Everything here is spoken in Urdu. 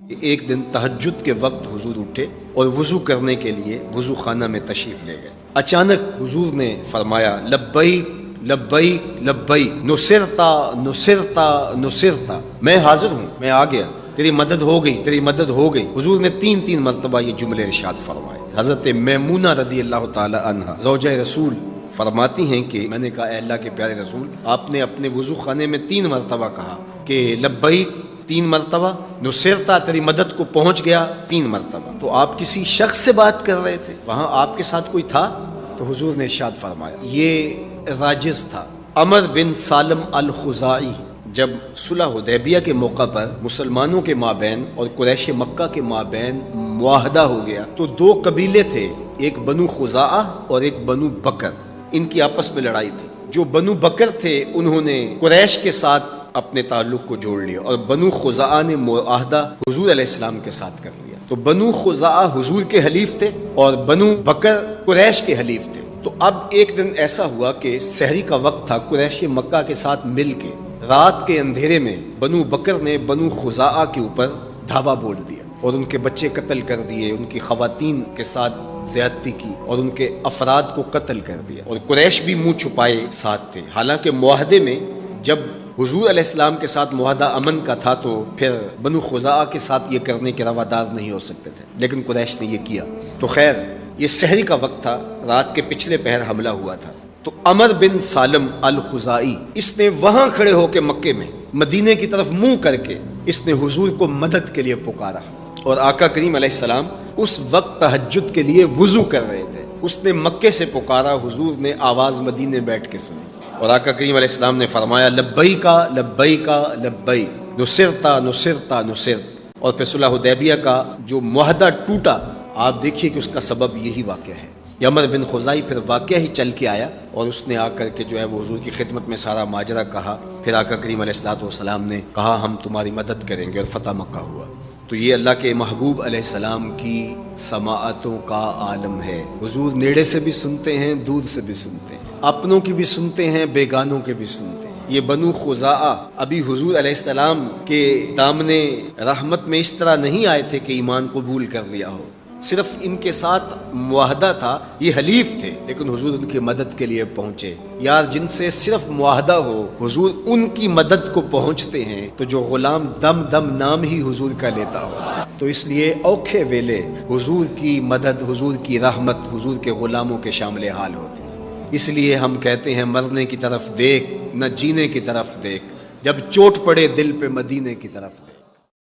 ایک دن تہجد کے وقت حضور اٹھے اور وضو کرنے کے لیے وضو خانہ میں تشریف لے گئے۔ اچانک حضور نے فرمایا لبیک لبیک لبیک نصرتا نصرتا نصرتا، میں حاضر ہوں، میں آ گیا، تیری مدد ہو گئی، تیری مدد ہو گئی۔ حضور نے تین مرتبہ یہ جملے ارشاد فرمائے۔ حضرت میمونہ رضی اللہ تعالی عنہا زوجہ رسول فرماتی ہیں کہ میں نے کہا اے اللہ کے پیارے رسول، آپ نے اپنے وضو خانے میں 3 مرتبہ کہا کہ لبیک 3 مرتبہ، نصرتا تیری مدد کو پہنچ گیا 3 مرتبہ، تو آپ کسی شخص سے بات کر رہے تھے؟ وہاں آپ کے ساتھ کوئی تھا؟ تو حضور نے ارشاد فرمایا یہ راجز تھا، عمر بن سالم الخزاعی۔ جب صلح حدیبیہ کے موقع پر مسلمانوں کے مابین اور قریش مکہ کے مابین معاہدہ ہو گیا تو 2 قبیلے تھے، ایک بنو خزاعہ اور ایک بنو بکر، ان کی آپس میں لڑائی تھی۔ جو بنو بکر تھے انہوں نے قریش کے ساتھ اپنے تعلق کو جوڑ لیا اور بنو خزاعہ نے معاہدہ حضور علیہ السلام کے ساتھ کر لیا۔ تو بنو خزاعہ حضور کے حلیف تھے اور بنو بکر قریش کے حلیف تھے۔ تو اب ایک دن ایسا ہوا کہ سحری کا وقت تھا، قریش مکہ کے ساتھ مل کے رات کے اندھیرے میں بنو بکر نے بنو خزاعہ کے اوپر دھاوا بول دیا اور ان کے بچے قتل کر دیے، ان کی خواتین کے ساتھ زیادتی کی اور ان کے افراد کو قتل کر دیا، اور قریش بھی منہ چھپائے ساتھ تھے۔ حالانکہ معاہدے میں جب حضور علیہ السلام کے ساتھ معاہدہ امن کا تھا تو پھر بنو خزاعہ کے ساتھ یہ کرنے کے روادار نہیں ہو سکتے تھے، لیکن قریش نے یہ کیا۔ تو خیر یہ سحری کا وقت تھا، رات کے پچھلے پہر حملہ ہوا تھا۔ تو عمر بن سالم الخزاعی اس نے وہاں کھڑے ہو کے مکے میں مدینے کی طرف منہ کر کے اس نے حضور کو مدد کے لیے پکارا، اور آقا کریم علیہ السلام اس وقت تہجد کے لیے وضو کر رہے تھے۔ اس نے مکے سے پکارا، حضور نے آواز مدینے بیٹھ کے سنی اور آقا کریم علیہ السلام نے فرمایا لبیکا لبیکا لبیک نصرتا نصرتا نصرت۔ اور پھر صلح حدیبیہ کا جو معاہدہ ٹوٹا، آپ دیکھیے کہ اس کا سبب یہی واقعہ ہے۔ عمر بن خزاعی پھر واقعہ ہی چل کے آیا اور اس نے آ کر کے جو ہے وہ حضور کی خدمت میں سارا ماجرا کہا۔ پھر آقا کریم علیہ السلام نے کہا ہم تمہاری مدد کریں گے، اور فتح مکہ ہوا۔ تو یہ اللہ کے محبوب علیہ السلام کی سماعتوں کا عالم ہے۔ حضور نیڑے سے بھی سنتے ہیں، دور سے بھی سنتے ہیں، اپنوں کی بھی سنتے ہیں، بیگانوں کے بھی سنتے ہیں۔ یہ بنو خزاعہ ابھی حضور علیہ السلام کے دامنے رحمت میں اس طرح نہیں آئے تھے کہ ایمان قبول کر لیا ہو، صرف ان کے ساتھ معاہدہ تھا، یہ حلیف تھے، لیکن حضور ان کی مدد کے لیے پہنچے۔ یار جن سے صرف معاہدہ ہو حضور ان کی مدد کو پہنچتے ہیں، تو جو غلام دم دم نام ہی حضور کا لیتا ہو، تو اس لیے اوکھے ویلے حضور کی مدد، حضور کی رحمت حضور کے غلاموں کے شامل حال ہوتی ہے۔ اس لیے ہم کہتے ہیں مرنے کی طرف دیکھ نہ جینے کی طرف دیکھ، جب چوٹ پڑے دل پہ مدینے کی طرف دیکھ۔